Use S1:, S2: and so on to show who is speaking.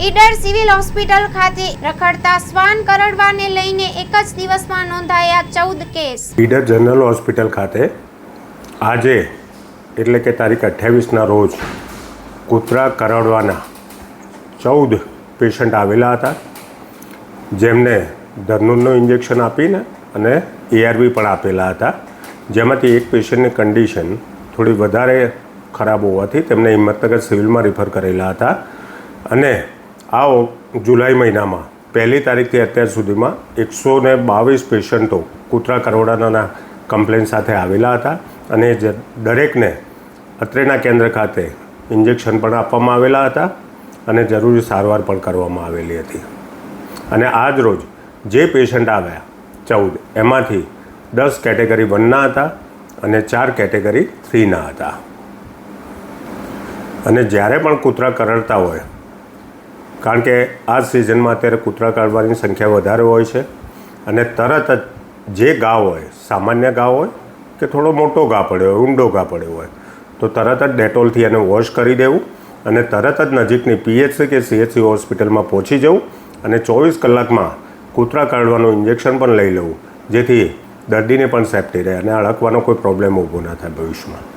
S1: Idar civil hospital ખાતે રખડતા શ્વાન કરડવાને લઈને એક જ દિવસમાં નોંધાયા 14 કેસ.
S2: ઈડર જનરલ હોસ્પિટલ ખાતે આજે એટલે કે તારીખ 28ના રોજ કૂતરા કરડવાના 14 પેશન્ટ આવેલા હતા, જેમને ધનુરનું ઇન્જેક્શન આપીને અને ARV પણ આપેલા હતા. જેમાંથી એક પેશન્ટની કન્ડિશન થોડી વધારે ખરાબ હોવાથી તેમને હિંમતનગર સિવિલમાં રિફર કરેલા હતા. અને આ જુલાઈ મહિનામાં 1લી તારીખથી અત્યાર સુધીમાં 122 પેશન્ટો કૂતરા કરડવાના કમ્પ્લેન સાથે આવેલા હતા અને દરેકને અત્રેના કેન્દ્ર ખાતે ઇન્જેક્શન પણ આપવામાં આવેલા હતા અને જરૂરી સારવાર પણ કરવામાં આવેલી હતી. અને આજ રોજ જે પેશન્ટ આવ્યા 14, એમાંથી 10 કેટેગરી 1ના હતા અને 4 કેટેગરી 3ના હતા. અને જ્યારે પણ કૂતરા કરડતા હોય, કારણ કે આ સિઝનમાં અત્યારે કૂતરા કરડવાની સંખ્યા વધારે હોય છે અને તરત જ જે ઘા હોય, સામાન્ય ઘા હોય કે થોડો મોટો ઘા પડ્યો હોય, ઊંડો ઘા પડ્યો હોય, તો તરત જ ડેટોલથી એને વોશ કરી દેવું અને તરત જ નજીકની PHC કે CHC હોસ્પિટલમાં પહોંચી જવું અને 24 કલાકમાં કૂતરા કરડવાનું ઇન્જેક્શન પણ લઈ લેવું, જેથી દર્દીને પણ સેફટી રહે અને અડકવાનો કોઈ પ્રોબ્લેમ ઊભો ના થાય ભવિષ્યમાં.